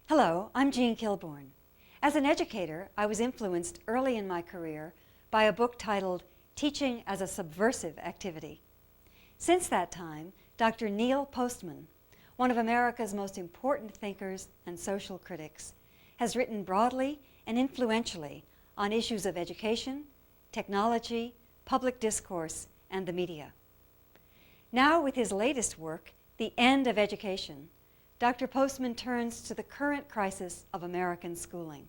Hello, I'm Jean Kilbourne. As an educator, I was influenced early in my career by a book titled Teaching as a Subversive Activity. Since that time, Dr. Neil Postman, one of America's most important thinkers and social critics, has written broadly and influentially on issues of education, technology, public discourse, and the media. Now, with his latest work, The End of Education, Dr. Postman turns to the current crisis of American schooling.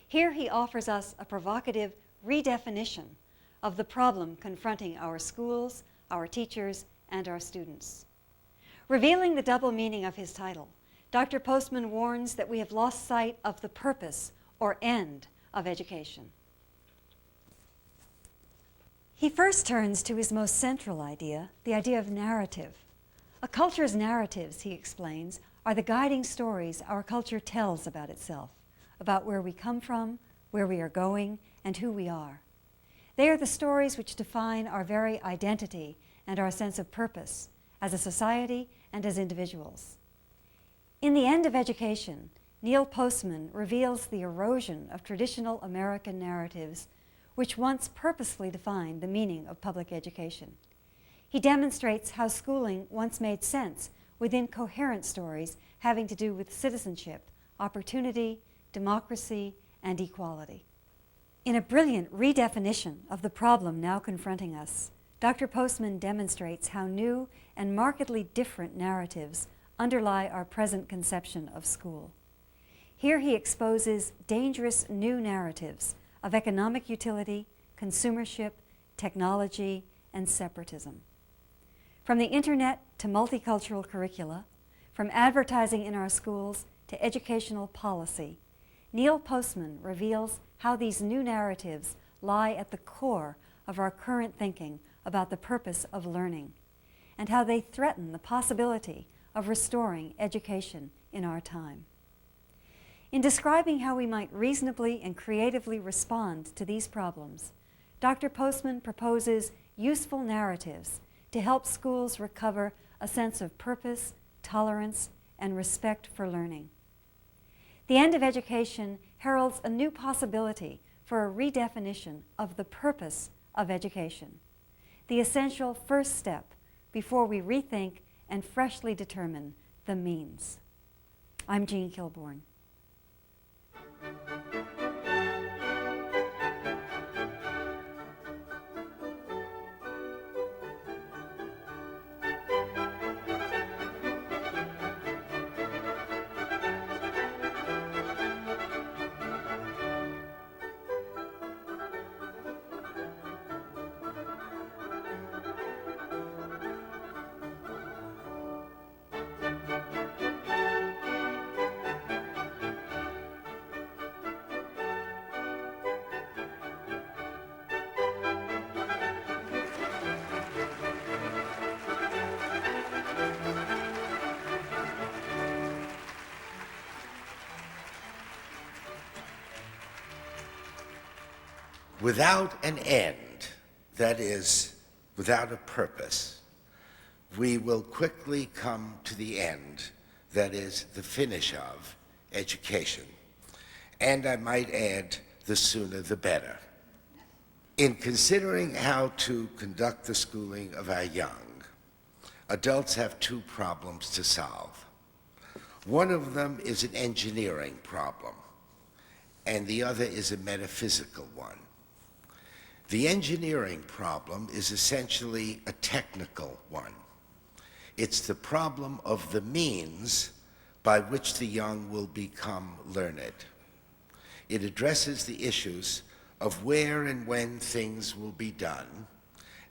Here he offers us a provocative redefinition of the problem confronting our schools, our teachers, and our students. Revealing the double meaning of his title, Dr. Postman warns that we have lost sight of the purpose or end of education. He first turns to his most central idea, the idea of narrative. A culture's narratives, he explains, are the guiding stories our culture tells about itself, about where we come from, where we are going, and who we are. They are the stories which define our very identity and our sense of purpose as a society and as individuals. In The End of Education, Neil Postman reveals the erosion of traditional American narratives which once purposely defined the meaning of public education. He demonstrates how schooling once made sense within coherent stories having to do with citizenship, opportunity, democracy, and equality. In a brilliant redefinition of the problem now confronting us, Dr. Postman demonstrates how new and markedly different narratives underlie our present conception of school. Here he exposes dangerous new narratives of economic utility, consumership, technology, and separatism. From the internet to multicultural curricula, from advertising in our schools to educational policy, Neil Postman reveals how these new narratives lie at the core of our current thinking about the purpose of learning, and how they threaten the possibility of restoring education in our time. In describing how we might reasonably and creatively respond to these problems, Dr. Postman proposes useful narratives to help schools recover a sense of purpose, tolerance, and respect for learning. The End of Education heralds a new possibility for a redefinition of the purpose of education, the essential first step before we rethink and freshly determine the means. I'm Jean Kilbourne. Without an end, that is, without a purpose, we will quickly come to the end, that is, the finish of education. And I might add, the sooner the better. In considering how to conduct the schooling of our young, adults have two problems to solve. One of them is an engineering problem, and the other is a metaphysical one. The engineering problem is essentially a technical one. It's the problem of the means by which the young will become learned. It addresses the issues of where and when things will be done,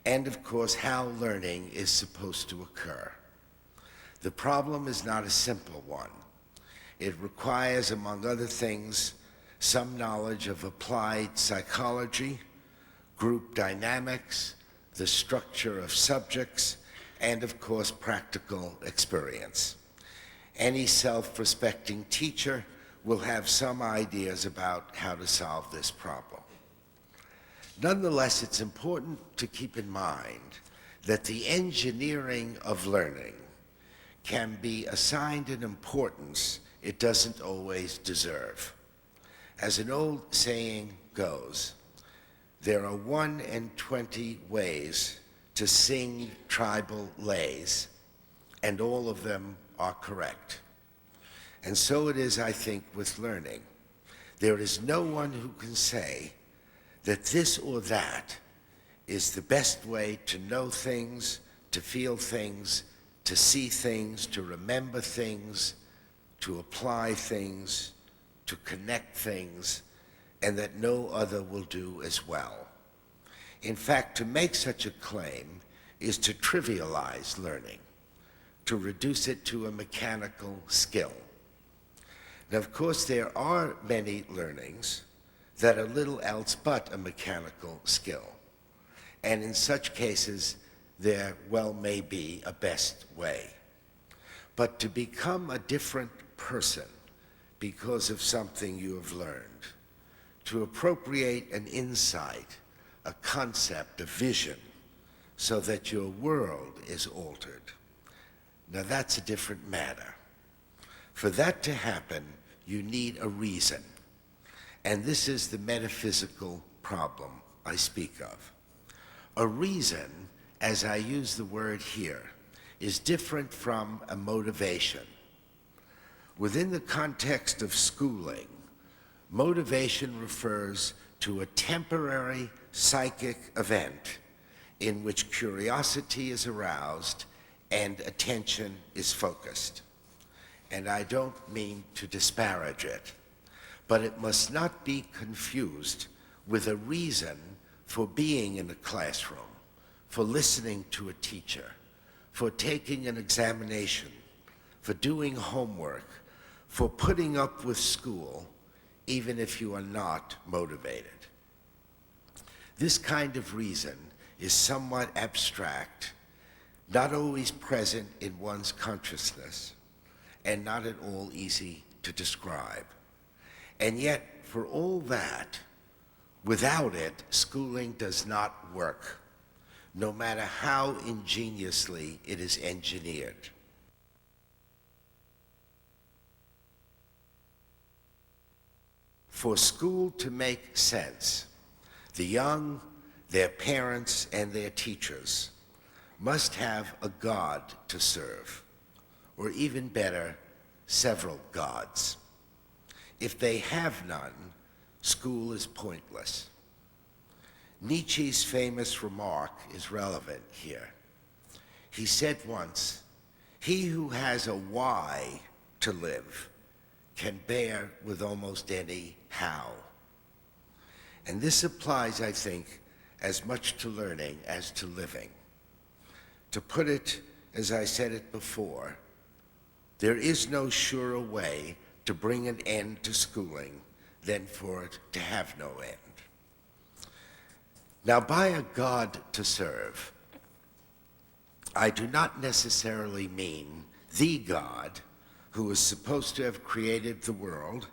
and of course how learning is supposed to occur. The problem is not a simple one. It requires, among other things, some knowledge of applied psychology, group dynamics, the structure of subjects, and of course practical experience. Any self-respecting teacher will have some ideas about how to solve this problem. Nonetheless, it's important to keep in mind that the engineering of learning can be assigned an importance it doesn't always deserve. As an old saying goes, there are 1 in 20 ways to sing tribal lays, and all of them are correct. And so it is, I think, with learning. There is no one who can say that this or that is the best way to know things, to feel things, to see things, to remember things, to apply things, to connect things, and that no other will do as well. In fact, to make such a claim is to trivialize learning, to reduce it to a mechanical skill. Now, of course, there are many learnings that are little else but a mechanical skill. And in such cases, there well may be a best way. But to become a different person because of something you have learned, to appropriate an insight, a concept, a vision, so that your world is altered, now that's a different matter. For that to happen, you need a reason. And this is the metaphysical problem I speak of. A reason, as I use the word here, is different from a motivation. Within the context of schooling, motivation refers to a temporary psychic event in which curiosity is aroused and attention is focused. And I don't mean to disparage it, but it must not be confused with a reason for being in a classroom, for listening to a teacher, for taking an examination, for doing homework, for putting up with school, even if you are not motivated. This kind of reason is somewhat abstract, not always present in one's consciousness, and not at all easy to describe. And yet, for all that, without it, schooling does not work, no matter how ingeniously it is engineered. For school to make sense, the young, their parents, and their teachers must have a God to serve, or even better, several gods. If they have none, school is pointless. Nietzsche's famous remark is relevant here. He said once, "He who has a why to live can bear with almost any how." And this applies, I think, as much to learning as to living. To put it as I said it before, there is no surer way to bring an end to schooling than for it to have no end. Now, by a God to serve, I do not necessarily mean the God who is supposed to have created the world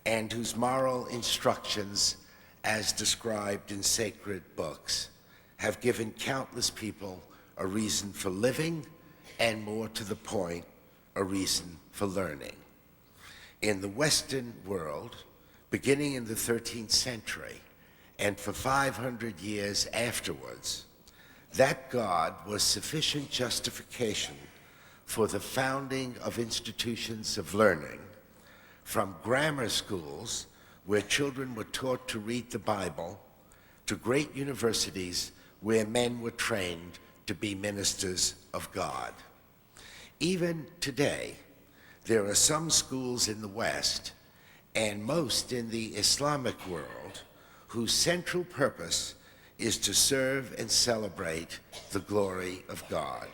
and whose moral instructions, as described in sacred books, have given countless people a reason for living, and more to the point, a reason for learning. In the Western world, beginning in the 13th century, and for 500 years afterwards, that God was sufficient justification for the founding of institutions of learning, from grammar schools, where children were taught to read the Bible, to great universities where men were trained to be ministers of God. Even today, there are some schools in the West, and most in the Islamic world, whose central purpose is to serve and celebrate the glory of God.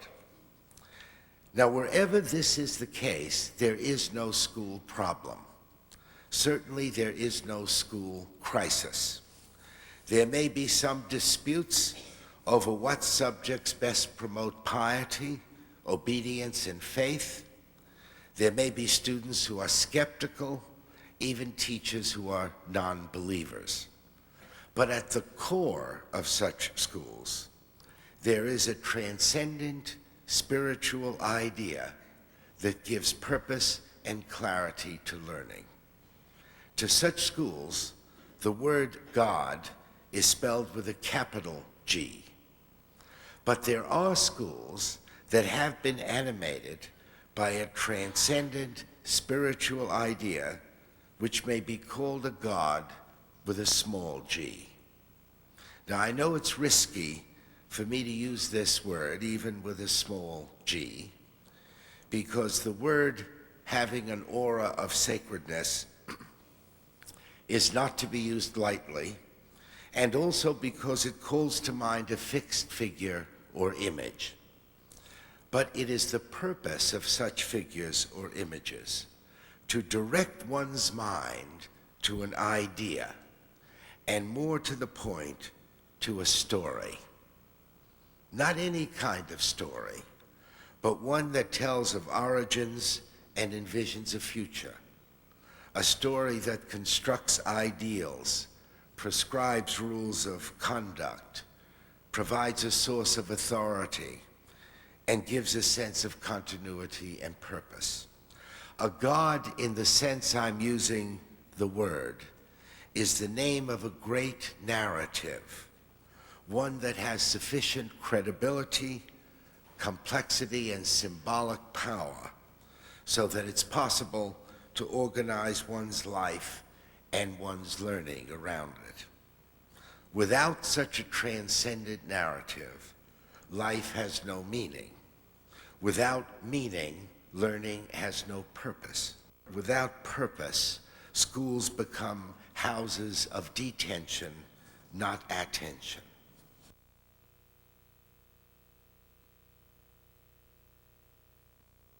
Now, wherever this is the case, there is no school problem. Certainly, there is no school crisis. There may be some disputes over what subjects best promote piety, obedience, and faith. There may be students who are skeptical, even teachers who are non-believers. But at the core of such schools, there is a transcendent spiritual idea that gives purpose and clarity to learning. To such schools, the word God is spelled with a capital G. But there are schools that have been animated by a transcendent spiritual idea which may be called a God with a small g. Now, I know it's risky for me to use this word, even with a small g, because the word having an aura of sacredness is not to be used lightly, and also because it calls to mind a fixed figure or image. But it is the purpose of such figures or images to direct one's mind to an idea, and more to the point, to a story. Not any kind of story, but one that tells of origins and envisions a future. A story that constructs ideals, prescribes rules of conduct, provides a source of authority, and gives a sense of continuity and purpose. A God, in the sense I'm using the word, is the name of a great narrative, one that has sufficient credibility, complexity, and symbolic power, so that it's possible to organize one's life and one's learning around it. Without such a transcendent narrative, life has no meaning. Without meaning, learning has no purpose. Without purpose, schools become houses of detention, not attention.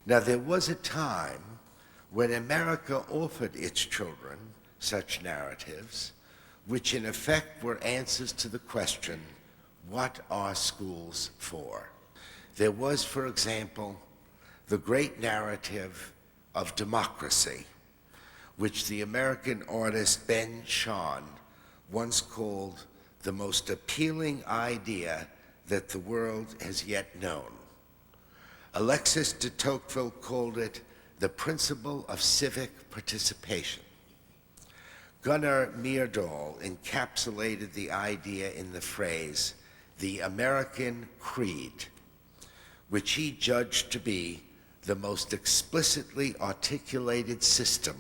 Now, there was a time when America offered its children such narratives, which in effect were answers to the question, what are schools for? There was, for example, the great narrative of democracy, which the American artist Ben Shahn once called the most appealing idea that the world has yet known. Alexis de Tocqueville called it the principle of civic participation. Gunnar Myrdal encapsulated the idea in the phrase, the American Creed, which he judged to be the most explicitly articulated system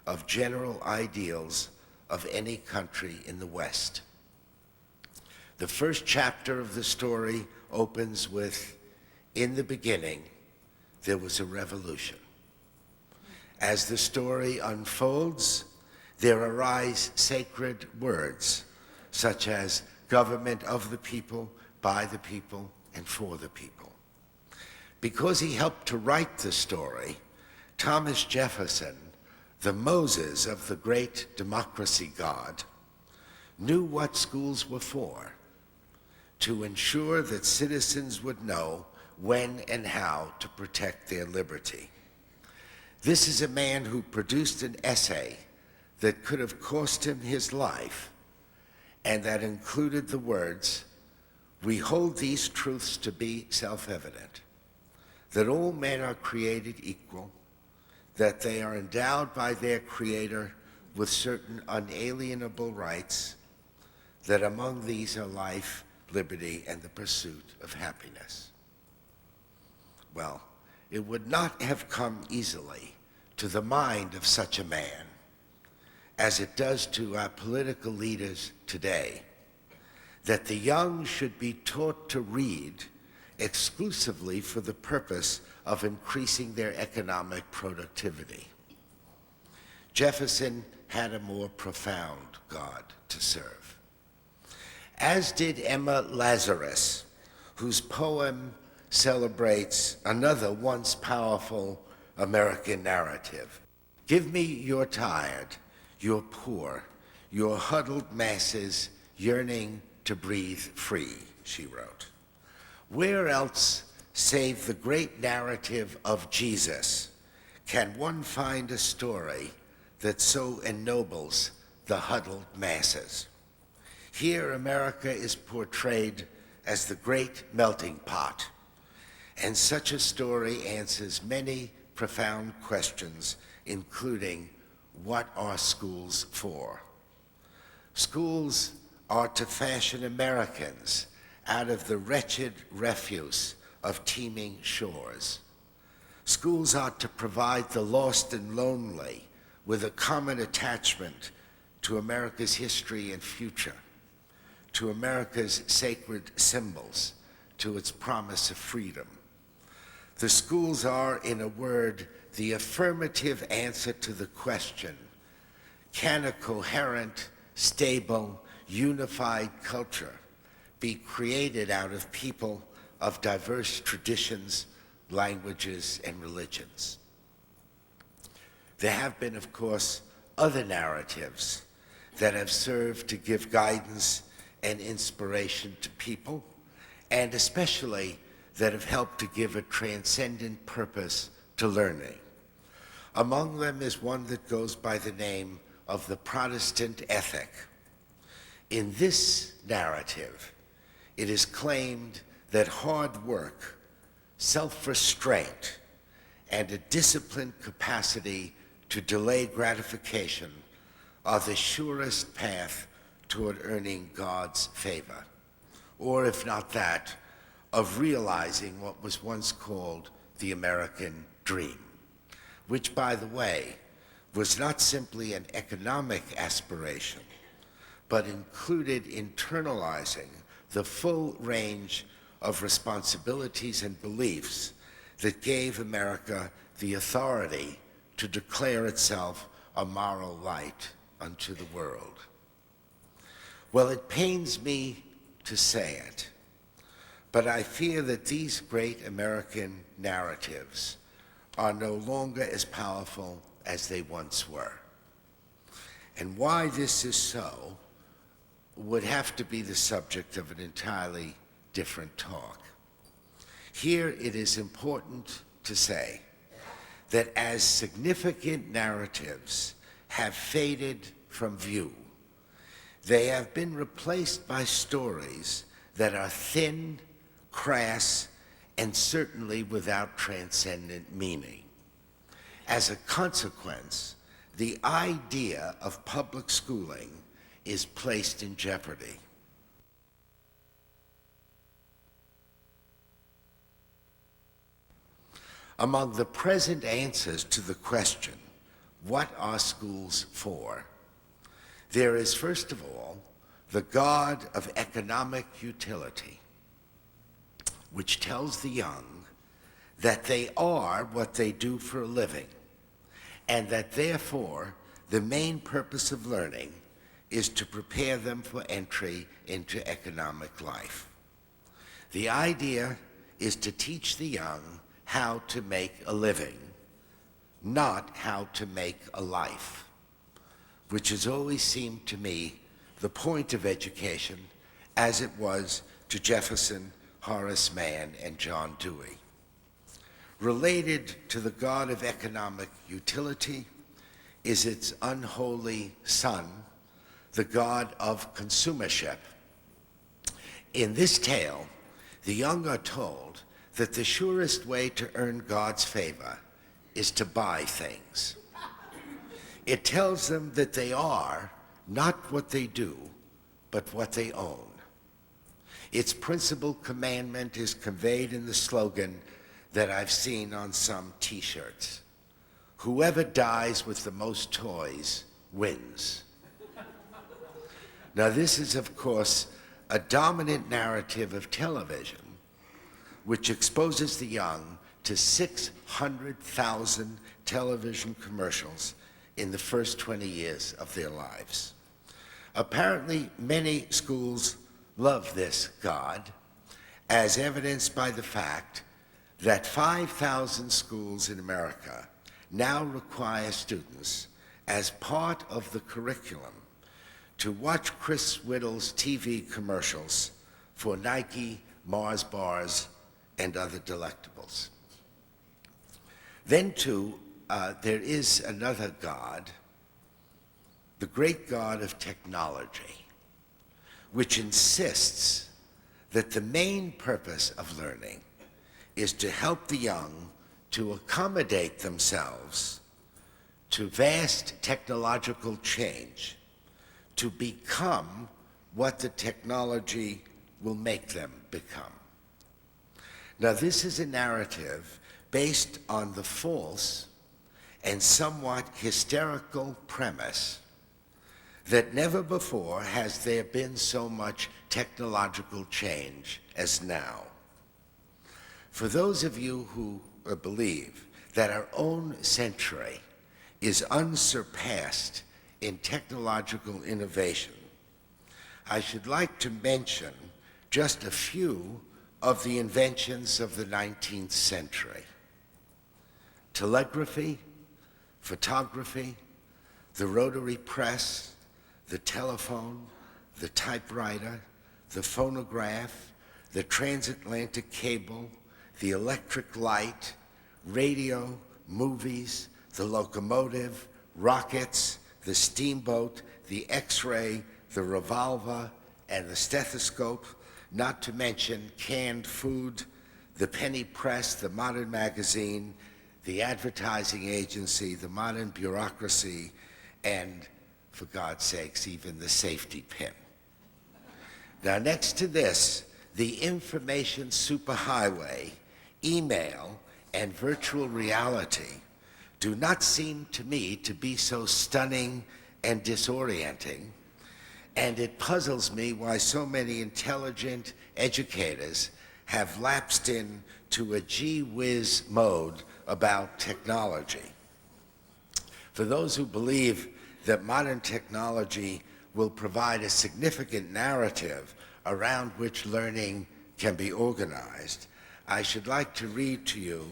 of general ideals of any country in the West. The first chapter of the story opens with, in the beginning, there was a revolution. As the story unfolds, there arise sacred words, such as government of the people, by the people, and for the people. Because he helped to write the story, Thomas Jefferson, the Moses of the great democracy God, knew what schools were for, to ensure that citizens would know when and how to protect their liberty. This is a man who produced an essay that could have cost him his life, and that included the words, "We hold these truths to be self-evident, that all men are created equal, that they are endowed by their Creator with certain unalienable rights, that among these are life, liberty, and the pursuit of happiness." Well, it would not have come easily to the mind of such a man, as it does to our political leaders today, that the young should be taught to read exclusively for the purpose of increasing their economic productivity. Jefferson had a more profound God to serve, as did Emma Lazarus, whose poem celebrates another once powerful American narrative. "Give me your tired, your poor, your huddled masses yearning to breathe free," she wrote. Where else, save the great narrative of Jesus, can one find a story that so ennobles the huddled masses? Here, America is portrayed as the great melting pot, and such a story answers many profound questions, including, what are schools for? Schools are to fashion Americans out of the wretched refuse of teeming shores. Schools are to provide the lost and lonely with a common attachment to America's history and future, to America's sacred symbols, to its promise of freedom. The schools are, in a word, the affirmative answer to the question, can a coherent, stable, unified culture be created out of people of diverse traditions, languages, and religions? There have been, of course, other narratives that have served to give guidance and inspiration to people, and especially that have helped to give a transcendent purpose to learning. Among them is one that goes by the name of the Protestant ethic. In this narrative, it is claimed that hard work, self-restraint, and a disciplined capacity to delay gratification are the surest path toward earning God's favor, or if not that, of realizing what was once called the American dream, which, by the way, was not simply an economic aspiration, but included internalizing the full range of responsibilities and beliefs that gave America the authority to declare itself a moral light unto the world. Well, it pains me to say it, but I fear that these great American narratives are no longer as powerful as they once were. And why this is so would have to be the subject of an entirely different talk. Here it is important to say that as significant narratives have faded from view, they have been replaced by stories that are thin, crass, and certainly without transcendent meaning. As a consequence, the idea of public schooling is placed in jeopardy. Among the present answers to the question, what are schools for? There is, first of all, the God of economic utility, which tells the young that they are what they do for a living, and that therefore the main purpose of learning is to prepare them for entry into economic life. The idea is to teach the young how to make a living, not how to make a life, which has always seemed to me the point of education, as it was to Jefferson, Horace Mann, and John Dewey. Related to the God of economic utility is its unholy son, the God of consumership. In this tale, the young are told that the surest way to earn God's favor is to buy things. It tells them that they are not what they do, but what they own. Its principal commandment is conveyed in the slogan that I've seen on some t-shirts: whoever dies with the most toys wins. Now, this is, of course, a dominant narrative of television, which exposes the young to 600,000 television commercials in the first 20 years of their lives. Apparently, many schools love this God, as evidenced by the fact that 5,000 schools in America now require students, as part of the curriculum, to watch Chris Whittle's TV commercials for Nike, Mars bars, and other delectables. Then, too, there is another God, the great God of technology, which insists that the main purpose of learning is to help the young to accommodate themselves to vast technological change, to become what the technology will make them become. Now, this is a narrative based on the false and somewhat hysterical premise that never before has there been so much technological change as now. For those of you who believe that our own century is unsurpassed in technological innovation, I should like to mention just a few of the inventions of the 19th century. Telegraphy, photography, the rotary press, the telephone, the typewriter, the phonograph, the transatlantic cable, the electric light, radio, movies, the locomotive, rockets, the steamboat, the X-ray, the revolver, and the stethoscope, not to mention canned food, the penny press, the modern magazine, the advertising agency, the modern bureaucracy, and, for God's sakes, even the safety pin. Now, next to this, the information superhighway, email, and virtual reality do not seem to me to be so stunning and disorienting, and it puzzles me why so many intelligent educators have lapsed into a gee whiz mode about technology. For those who believe that modern technology will provide a significant narrative around which learning can be organized, I should like to read to you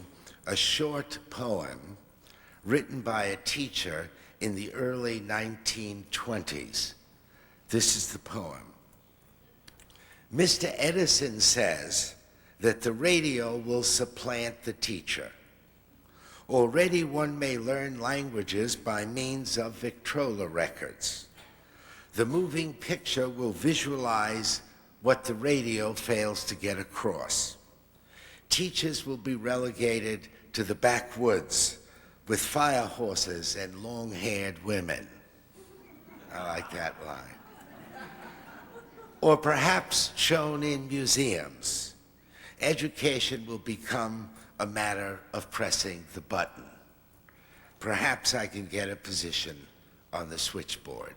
a short poem written by a teacher in the early 1920s. This is the poem. Mr. Edison says that the radio will supplant the teacher. Already one may learn languages by means of Victrola records. The moving picture will visualize what the radio fails to get across. Teachers will be relegated to the backwoods with fire horses and long-haired women. I like that line. Or perhaps shown in museums. Education will become a matter of pressing the button. Perhaps I can get a position on the switchboard.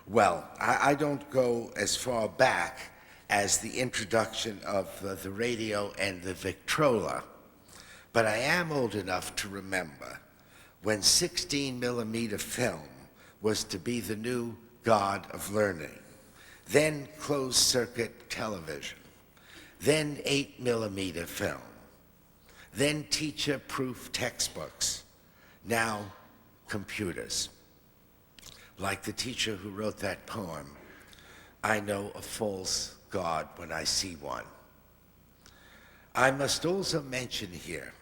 Well, I don't go as far back as the introduction of the radio and the Victrola, but I am old enough to remember when 16mm film was to be the new god of learning, then closed-circuit television, then 8mm film, then teacher-proof textbooks, now computers. Like the teacher who wrote that poem, I know a false god when I see one. I must also mention here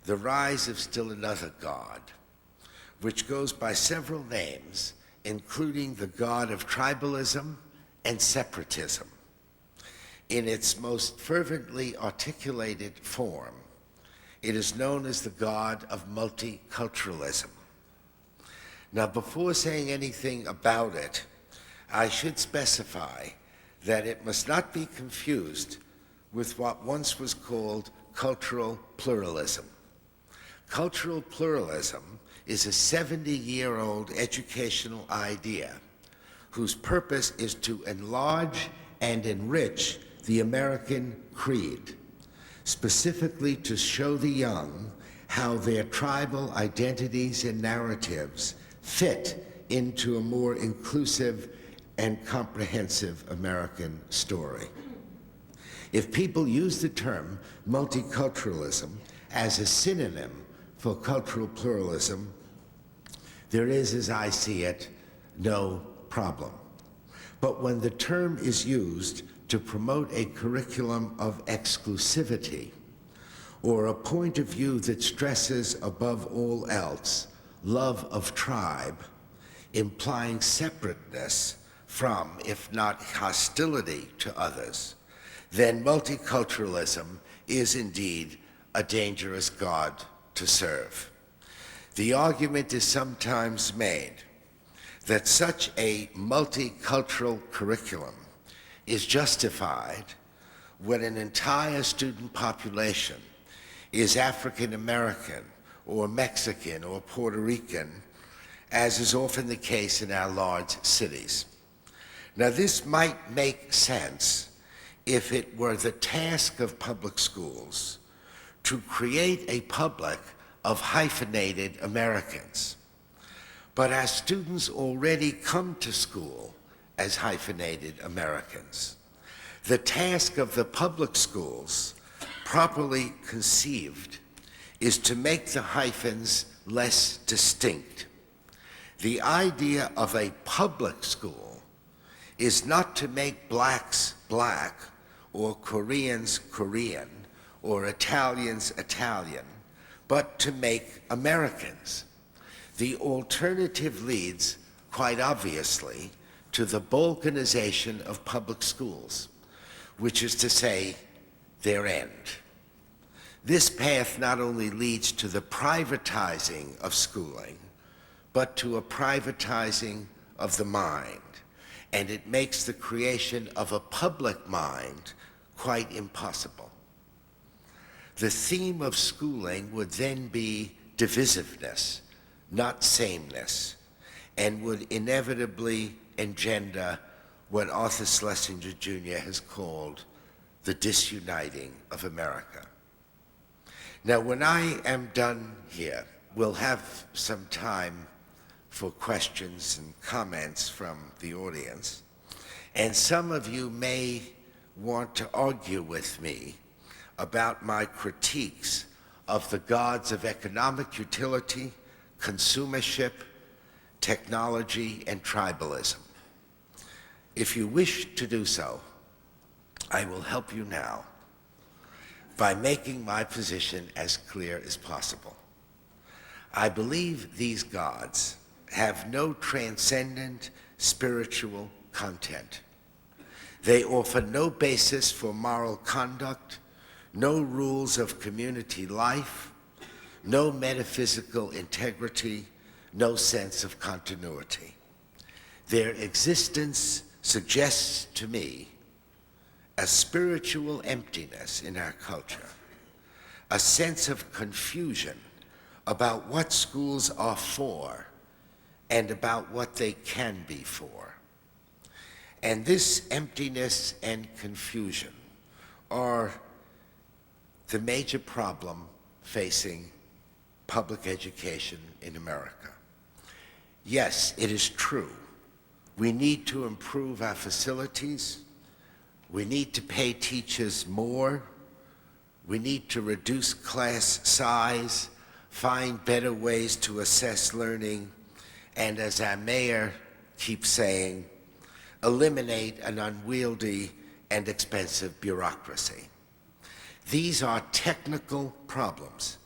the rise of still another god, which goes by several names, including the god of tribalism and separatism. In its most fervently articulated form, it is known as the god of multiculturalism. Now, before saying anything about it, I should specify that it must not be confused with what once was called cultural pluralism. Cultural pluralism is a 70-year-old educational idea whose purpose is to enlarge and enrich the American creed, specifically to show the young how their tribal identities and narratives fit into a more inclusive and comprehensive American story. If people use the term multiculturalism as a synonym for cultural pluralism, there is, as I see it, no problem. But when the term is used to promote a curriculum of exclusivity, or a point of view that stresses above all else love of tribe, implying separateness from, if not hostility to others, then multiculturalism is indeed a dangerous God to serve. The argument is sometimes made that such a multicultural curriculum is justified when an entire student population is African American or Mexican or Puerto Rican, as is often the case in our large cities. Now, this might make sense if it were the task of public schools to create a public of hyphenated Americans. But our students already come to school as hyphenated Americans. The task of the public schools, properly conceived, is to make the hyphens less distinct. The idea of a public school is not to make blacks black, or Koreans Korean, or Italians Italian, but to make Americans. The alternative leads, quite obviously, to the balkanization of public schools, which is to say, their end. This path not only leads to the privatizing of schooling, but to a privatizing of the mind, and it makes the creation of a public mind quite impossible. The theme of schooling would then be divisiveness, not sameness, and would inevitably engender what Arthur Schlesinger Jr. has called the disuniting of America. Now, when I am done here, we'll have some time for questions and comments from the audience, and some of you may want to argue with me about my critiques of the gods of economic utility, consumership, technology, and tribalism. If you wish to do so, I will help you now by making my position as clear as possible. I believe these gods have no transcendent spiritual content. They offer no basis for moral conduct, no rules of community life, no metaphysical integrity, no sense of continuity. Their existence suggests to me a spiritual emptiness in our culture, a sense of confusion about what schools are for and about what they can be for. And this emptiness and confusion are the major problem facing public education in America. Yes, it is true. We need to improve our facilities. We need to pay teachers more. We need to reduce class size, find better ways to assess learning, and as our mayor keeps saying, eliminate an unwieldy and expensive bureaucracy. These are technical problems,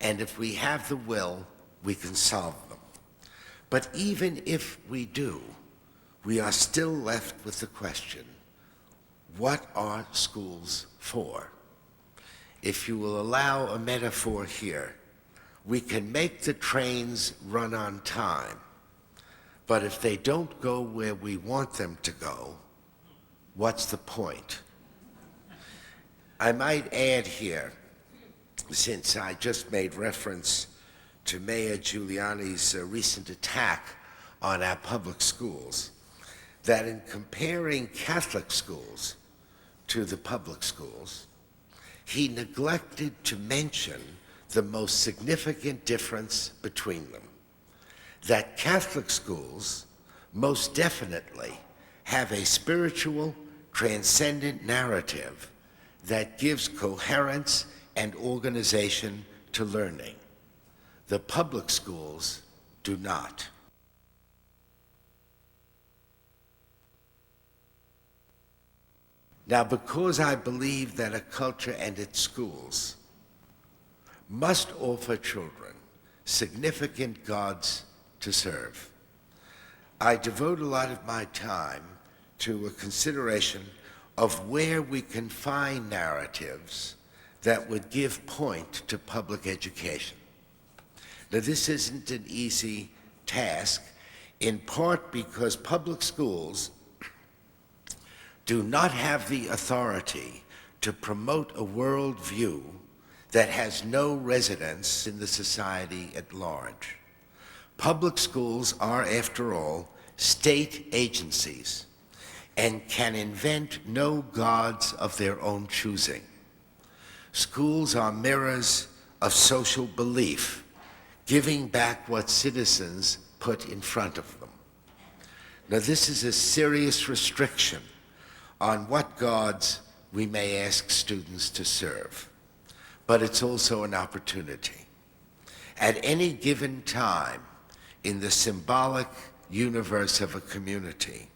and if we have the will, we can solve them. But even if we do, we are still left with the question, what are schools for? If you will allow a metaphor here, we can make the trains run on time, but if they don't go where we want them to go, what's the point? I might add here, since I just made reference to Mayor Giuliani's recent attack on our public schools, that in comparing Catholic schools to the public schools, he neglected to mention the most significant difference between them, that Catholic schools most definitely have a spiritual, transcendent narrative that gives coherence and organization to learning. The public schools do not. Now, because I believe that a culture and its schools must offer children significant gods to serve, I devote a lot of my time to a consideration of where we can find narratives that would give point to public education. Now, this isn't an easy task, in part because public schools do not have the authority to promote a worldview that has no residence in the society at large. Public schools are, after all, state agencies and can invent no gods of their own choosing. Schools are mirrors of social belief, giving back what citizens put in front of them. Now, this is a serious restriction on what gods we may ask students to serve, but it's also an opportunity. At any given time in the symbolic universe of a community,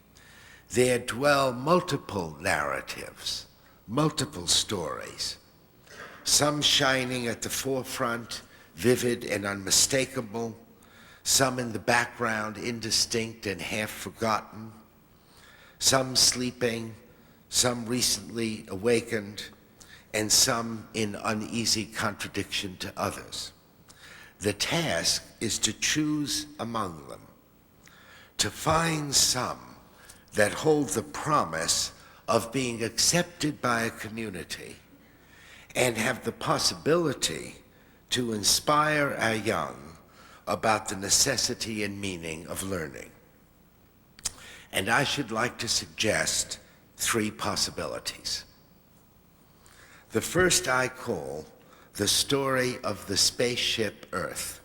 there dwell multiple narratives, multiple stories, some shining at the forefront, vivid and unmistakable, some in the background, indistinct and half forgotten, some sleeping, some recently awakened, and some in uneasy contradiction to others. The task is to choose among them, to find some that hold the promise of being accepted by a community and have the possibility to inspire our young about the necessity and meaning of learning. And I should like to suggest 3 possibilities. The first I call the story of the spaceship Earth.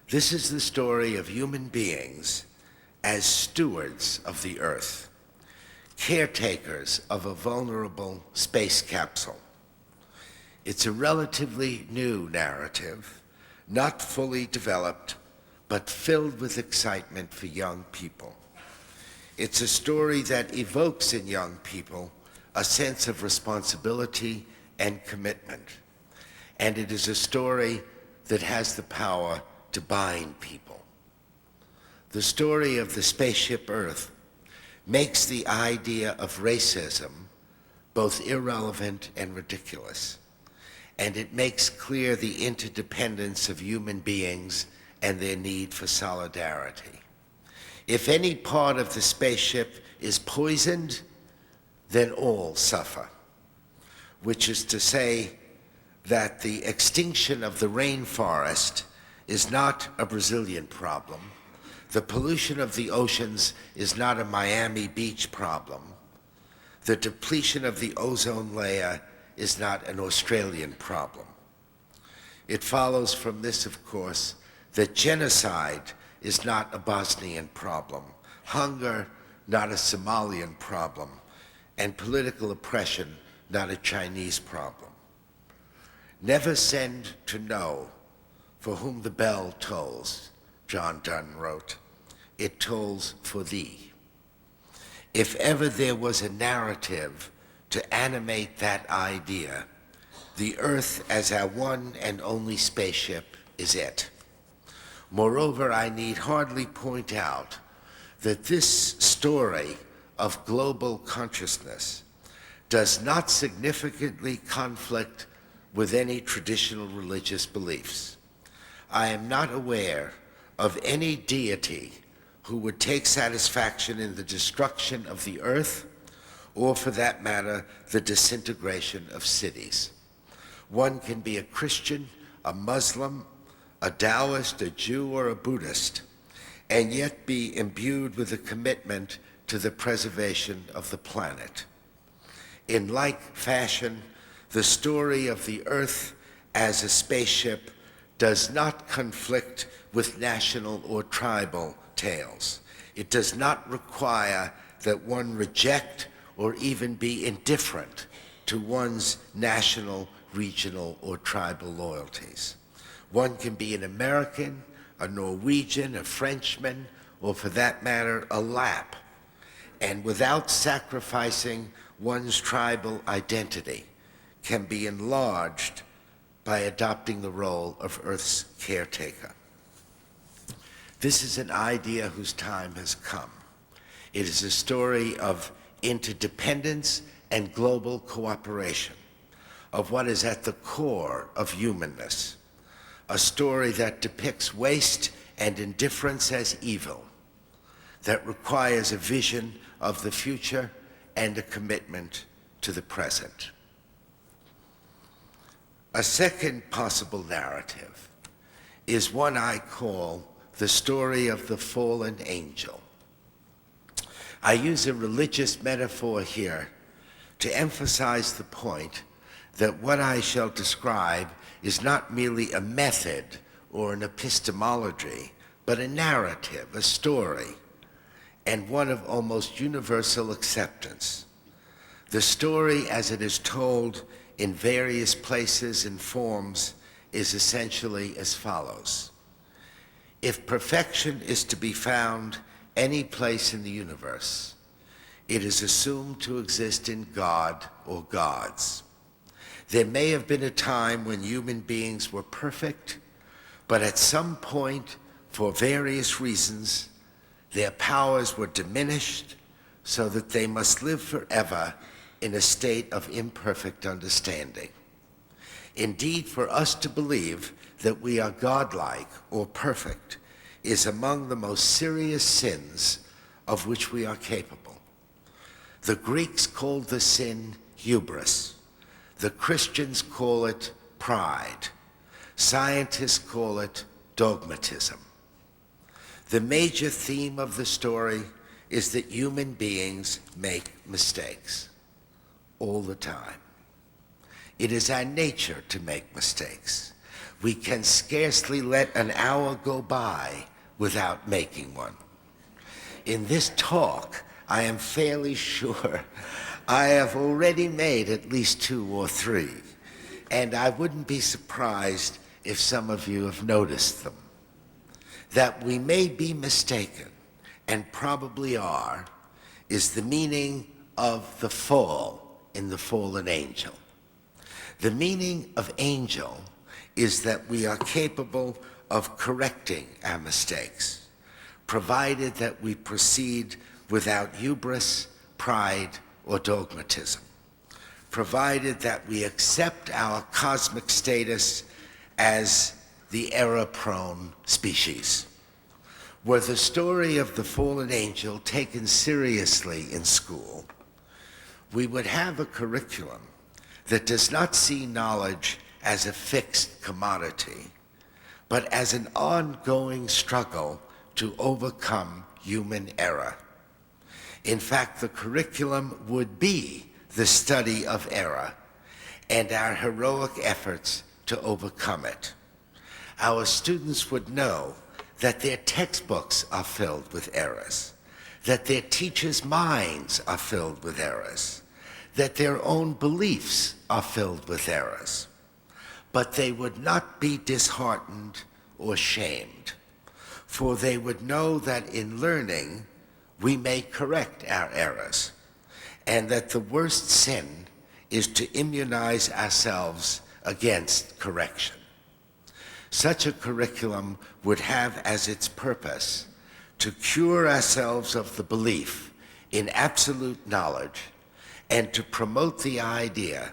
This is the story of human beings as stewards of the Earth, caretakers of a vulnerable space capsule. It's a relatively new narrative, not fully developed, but filled with excitement for young people. It's a story that evokes in young people a sense of responsibility and commitment. And it is a story that has the power to bind people. The story of the spaceship Earth makes the idea of racism both irrelevant and ridiculous. And it makes clear the interdependence of human beings and their need for solidarity. If any part of the spaceship is poisoned, then all suffer, which is to say that the extinction of the rainforest is not a Brazilian problem. The pollution of the oceans is not a Miami Beach problem. The depletion of the ozone layer is not an Australian problem. It follows from this, of course, that genocide is not a Bosnian problem, hunger not a Somalian problem, and political oppression not a Chinese problem. Never send to know for whom the bell tolls, John Donne wrote. It tolls for thee. If ever there was a narrative to animate that idea, the Earth as our one and only spaceship is it. Moreover, I need hardly point out that this story of global consciousness does not significantly conflict with any traditional religious beliefs. I am not aware of any deity who would take satisfaction in the destruction of the earth, or for that matter, the disintegration of cities. One can be a Christian, a Muslim, a Taoist, a Jew, or a Buddhist, and yet be imbued with a commitment to the preservation of the planet. In like fashion, the story of the Earth as a spaceship does not conflict with national or tribal tales. It does not require that one reject or even be indifferent to one's national, regional, or tribal loyalties. One can be an American, a Norwegian, a Frenchman, or for that matter, a Lap, and without sacrificing one's tribal identity, can be enlarged by adopting the role of Earth's caretaker. This is an idea whose time has come. It is a story of interdependence and global cooperation, of what is at the core of humanness, a story that depicts waste and indifference as evil, that requires a vision of the future and a commitment to the present. A second possible narrative is one I call the story of the fallen angel. I use a religious metaphor here to emphasize the point that what I shall describe is not merely a method or an epistemology, but a narrative, a story, and one of almost universal acceptance. The story, as it is told in various places and forms, is essentially as follows. If perfection is to be found any place in the universe, it is assumed to exist in God or gods. There may have been a time when human beings were perfect, but at some point, for various reasons, their powers were diminished so that they must live forever in a state of imperfect understanding. Indeed, for us to believe that we are godlike or perfect is among the most serious sins of which we are capable. The Greeks called the sin hubris. The Christians call it pride. Scientists call it dogmatism. The major theme of the story is that human beings make mistakes all the time. It is our nature to make mistakes. We can scarcely let an hour go by without making one. In this talk, I am fairly sure I have already made at least 2 or 3, and I wouldn't be surprised if some of you have noticed them. That we may be mistaken, and probably are, is the meaning of the fall in the fallen angel. The meaning of angel is that we are capable of correcting our mistakes, provided that we proceed without hubris, pride, or dogmatism, provided that we accept our cosmic status as the error-prone species. Were the story of the fallen angel taken seriously in school, we would have a curriculum that does not see knowledge as a fixed commodity, but as an ongoing struggle to overcome human error. In fact, the curriculum would be the study of error and our heroic efforts to overcome it. Our students would know that their textbooks are filled with errors, that their teachers' minds are filled with errors, that their own beliefs are filled with errors. But they would not be disheartened or shamed, for they would know that in learning, we may correct our errors, and that the worst sin is to immunize ourselves against correction. Such a curriculum would have as its purpose to cure ourselves of the belief in absolute knowledge and to promote the idea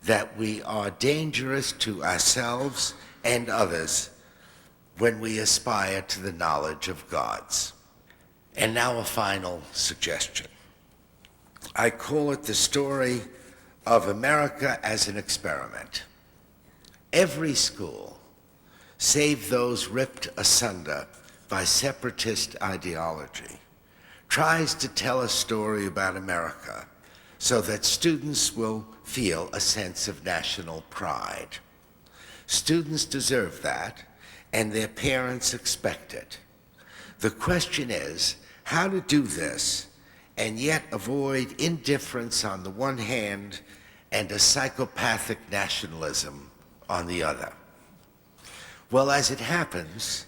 that we are dangerous to ourselves and others when we aspire to the knowledge of gods. And now a final suggestion. I call it the story of America as an experiment. Every school, save those ripped asunder by separatist ideology, tries to tell a story about America so that students will feel a sense of national pride. Students deserve that, and their parents expect it. The question is how to do this and yet avoid indifference on the one hand and a psychopathic nationalism on the other. Well, as it happens,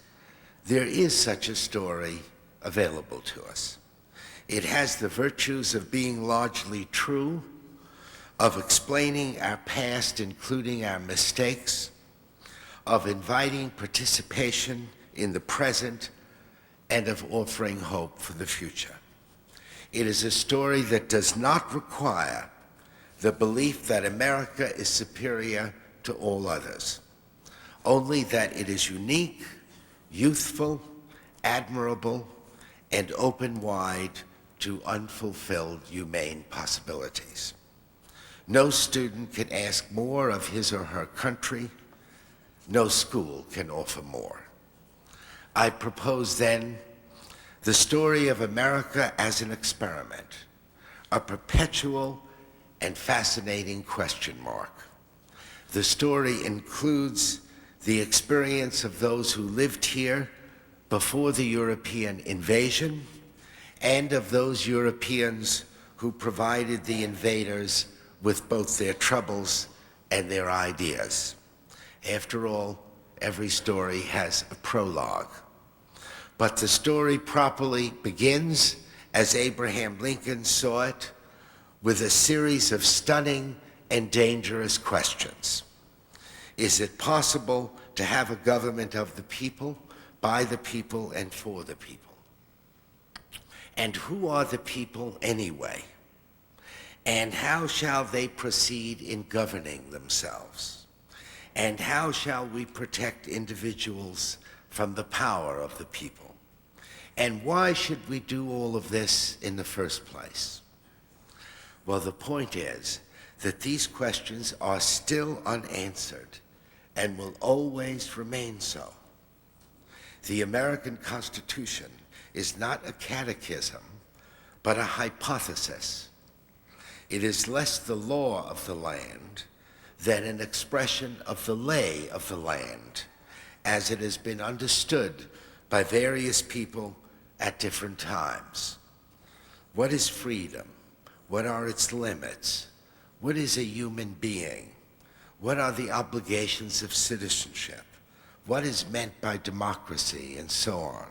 there is such a story available to us. It has the virtues of being largely true, of explaining our past, including our mistakes, of inviting participation in the present, and of offering hope for the future. It is a story that does not require the belief that America is superior to all others, only that it is unique, youthful, admirable, and open wide to unfulfilled humane possibilities. No student can ask more of his or her country. No school can offer more. I propose then the story of America as an experiment, a perpetual and fascinating question mark. The story includes the experience of those who lived here before the European invasion and of those Europeans who provided the invaders with both their troubles and their ideas. After all, every story has a prologue. But the story properly begins, as Abraham Lincoln saw it, with a series of stunning and dangerous questions. Is it possible to have a government of the people, by the people, and for the people? And who are the people anyway? And how shall they proceed in governing themselves? And how shall we protect individuals from the power of the people? And why should we do all of this in the first place? Well, the point is that these questions are still unanswered and will always remain so. The American Constitution is not a catechism, but a hypothesis. It is less the law of the land than an expression of the lay of the land, as it has been understood by various people at different times. What is freedom? What are its limits? What is a human being? What are the obligations of citizenship? What is meant by democracy, and so on?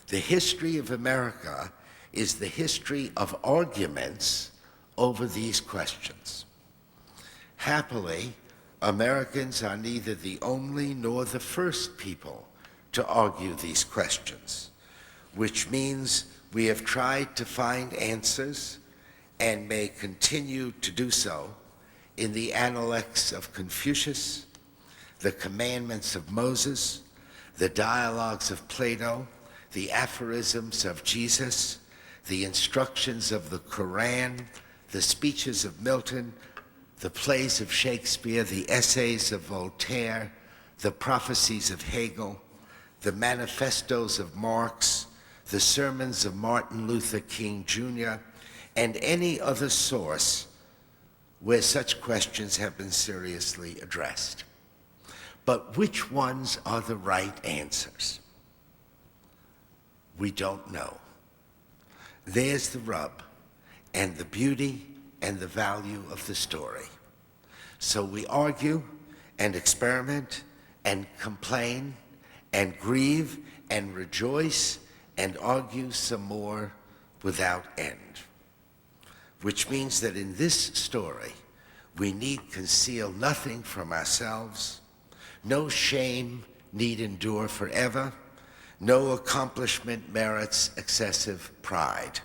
The history of America is the history of arguments over these questions. Happily, Americans are neither the only nor the first people to argue these questions, which means we have tried to find answers and may continue to do so in the Analects of Confucius, the Commandments of Moses, the Dialogues of Plato, the Aphorisms of Jesus, the Instructions of the Quran, the Speeches of Milton, the Plays of Shakespeare, the Essays of Voltaire, the Prophecies of Hegel, the Manifestos of Marx, the Sermons of Martin Luther King Jr., and any other source where such questions have been seriously addressed. But which ones are the right answers? We don't know. There's the rub, and the beauty and the value of the story. So we argue and experiment and complain and grieve and rejoice and argue some more without end. Which means that in this story, we need conceal nothing from ourselves. No shame need endure forever. No accomplishment merits excessive pride.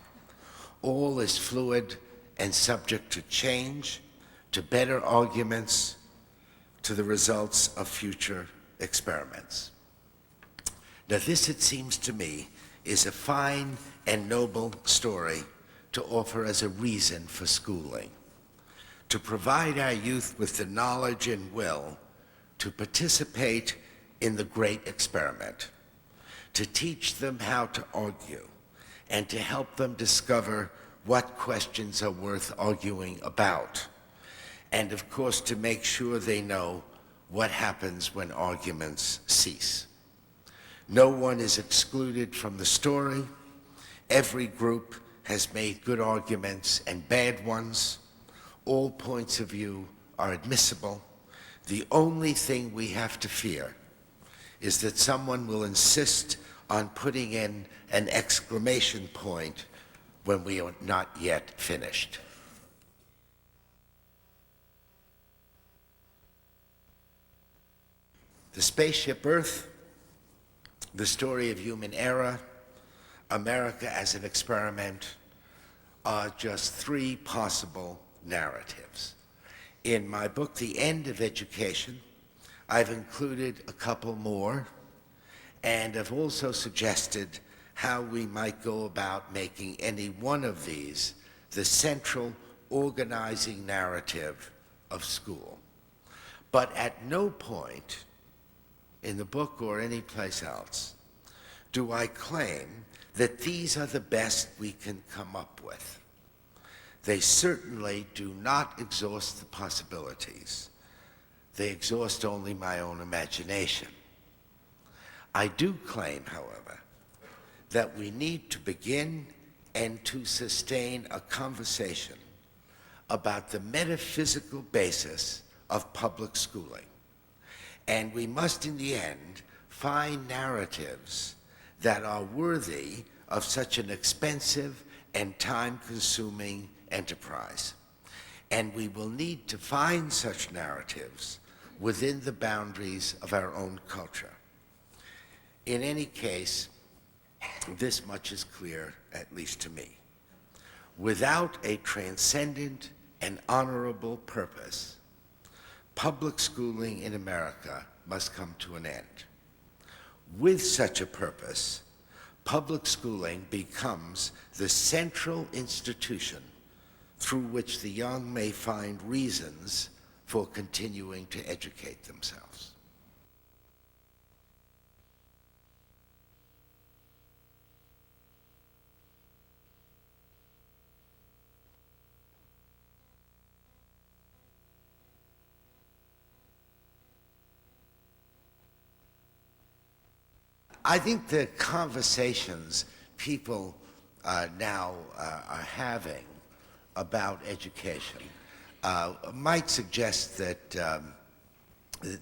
All is fluid and subject to change, to better arguments, to the results of future experiments. Now this, it seems to me, is a fine and noble story to offer as a reason for schooling, to provide our youth with the knowledge and will to participate in the great experiment, to teach them how to argue, and to help them discover what questions are worth arguing about, and of course to make sure they know what happens when arguments cease. No one is excluded from the story. Every group has made good arguments and bad ones. All points of view are admissible. The only thing we have to fear is that someone will insist on putting in an exclamation point when we are not yet finished. The Spaceship Earth, the story of human error, America as an experiment, are just three possible narratives. In my book, The End of Education, I've included a couple more, and I've also suggested how we might go about making any one of these the central organizing narrative of school. But at no point in the book or any place else do I claim that these are the best we can come up with. They certainly do not exhaust the possibilities. They exhaust only my own imagination. I do claim, however, that we need to begin and to sustain a conversation about the metaphysical basis of public schooling. And we must, in the end, find narratives that are worthy of such an expensive and time-consuming enterprise. And we will need to find such narratives within the boundaries of our own culture. In any case, this much is clear, at least to me. Without a transcendent and honorable purpose, public schooling in America must come to an end. With such a purpose, public schooling becomes the central institution through which the young may find reasons for continuing to educate themselves. I think the conversations people now are having about education might suggest that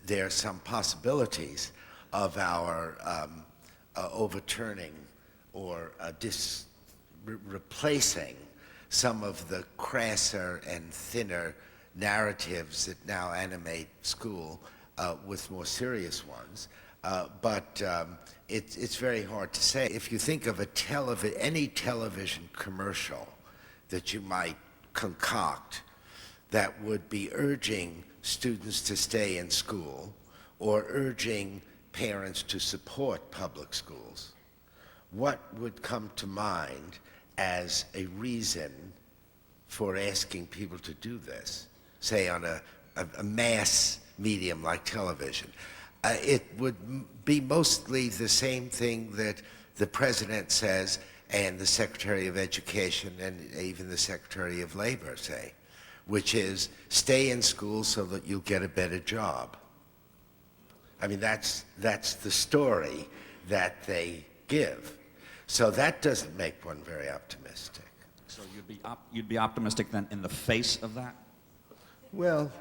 there are some possibilities of our overturning or replacing some of the crasser and thinner narratives that now animate school with more serious ones. But it's very hard to say. If you think of any television commercial that you might concoct that would be urging students to stay in school or urging parents to support public schools, what would come to mind as a reason for asking people to do this, say on a mass medium like television? It would be mostly the same thing that the president says and the Secretary of Education and even the Secretary of Labor say, which is stay in school so that you'll get a better job. I mean, that's the story that they give. So that doesn't make one very optimistic. So you'd be optimistic then in the face of that? Well,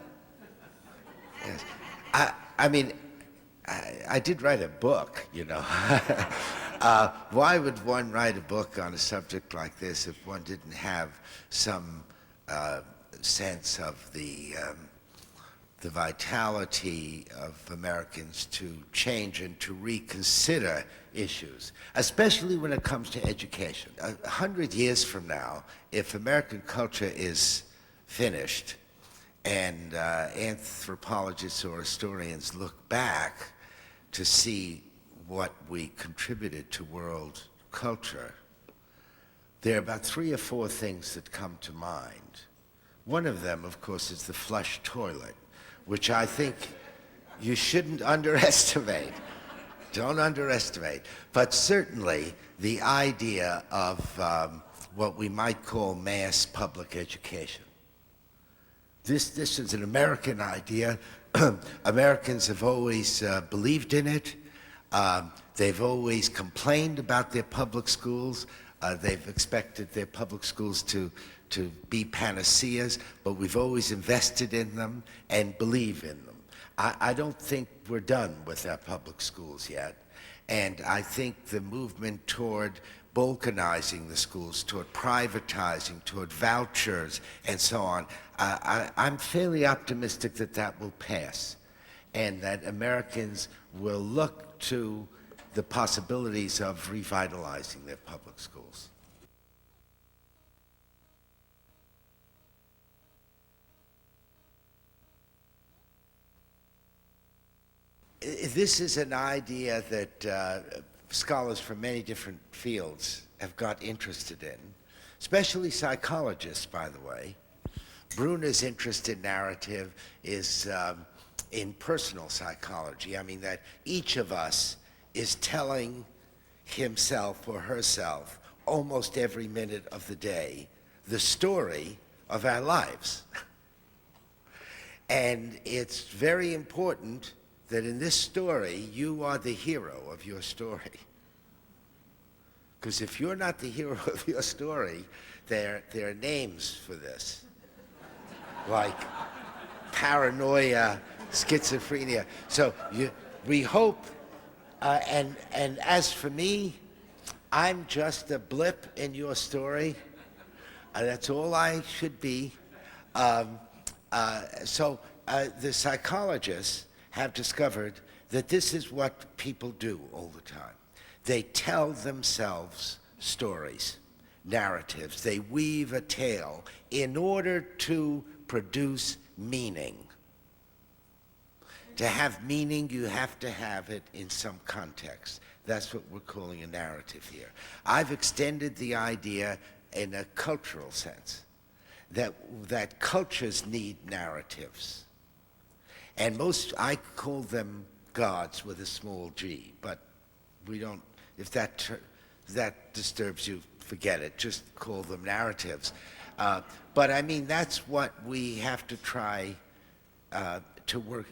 yes. I mean, I did write a book, you know. Why would one write a book on a subject like this if one didn't have some sense of the vitality of Americans to change and to reconsider issues, especially when it comes to education? 100 years from now, if American culture is finished and anthropologists or historians look back to see what we contributed to world culture, there are about 3 or 4 things that come to mind. One of them, of course, is the flush toilet, which I think you shouldn't underestimate. Don't underestimate. But certainly the idea of what we might call mass public education. This is an American idea. Americans have always believed in it. They've always complained about their public schools. They've expected their public schools to be panaceas, but we've always invested in them and believe in them. I don't think we're done with our public schools yet. And I think the movement toward balkanizing the schools, toward privatizing, toward vouchers, and so on, I'm fairly optimistic that that will pass, and that Americans will look to the possibilities of revitalizing their public schools. this is an idea that scholars from many different fields have got interested in, especially psychologists, by the way. Bruner's interest in narrative is in personal psychology. I mean, that each of us is telling himself or herself almost every minute of the day the story of our lives. And it's very important that in this story, you are the hero of your story. Because if you're not the hero of your story, there are names for this. Like paranoia, schizophrenia. So we hope, and as for me, I'm just a blip in your story. That's all I should be. So the psychologists have discovered that this is what people do all the time. They tell themselves stories, narratives. They weave a tale in order to produce meaning. To have meaning, you have to have it in some context. That's what we're calling a narrative here. I've extended the idea in a cultural sense, that cultures need narratives. And I call them gods with a small g, but we don't, if that disturbs you, forget it, just call them narratives. But I mean, that's what we have to try to work.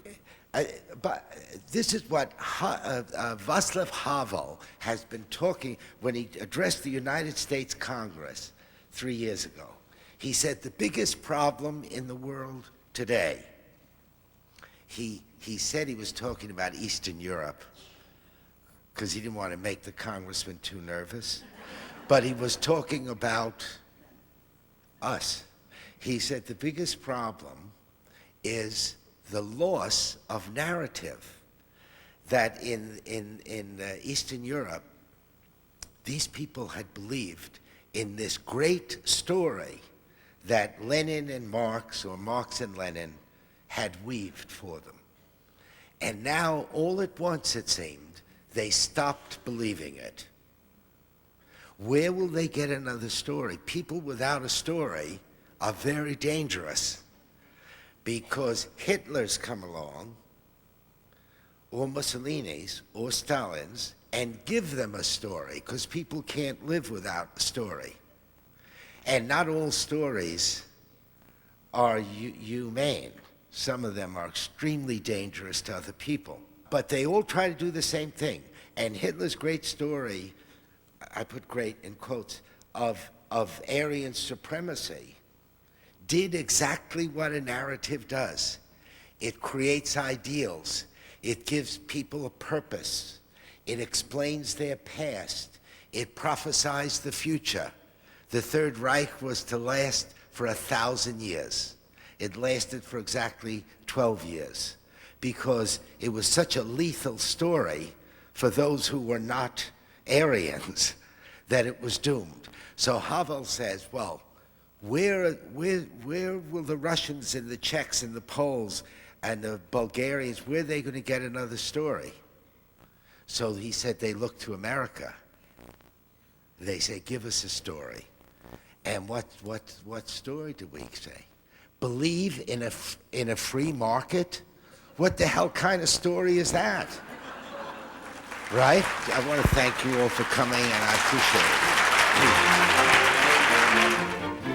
But this is what Václav Havel has been talking when he addressed the United States Congress 3 years ago. He said the biggest problem in the world today, he said he was talking about Eastern Europe because he didn't want to make the congressman too nervous, but he was talking about us. He said the biggest problem is the loss of narrative. That in Eastern Europe, these people had believed in this great story that Lenin and Marx, or Marx and Lenin, had weaved for them. And now, all at once, it seemed, they stopped believing it. Where will they get another story? People without a story are very dangerous, because Hitler's come along, or Mussolini's, or Stalin's, and give them a story, because people can't live without a story. And not all stories are humane. Some of them are extremely dangerous to other people. But they all try to do the same thing. And Hitler's great story, I put great in quotes, of Aryan supremacy, did exactly what a narrative does. It creates ideals. It gives people a purpose. It explains their past. It prophesies the future. The Third Reich was to last for 1,000 years. It lasted for exactly 12 years because it was such a lethal story for those who were not Aryans that it was doomed. So Havel says, well, where will the Russians and the Czechs and the Poles and the Bulgarians, where are they going to get another story? So he said they look to America. They say, give us a story. And what story do we say? Believe in a free market? What the hell kind of story is that? Right? I want to thank you all for coming, and I appreciate it.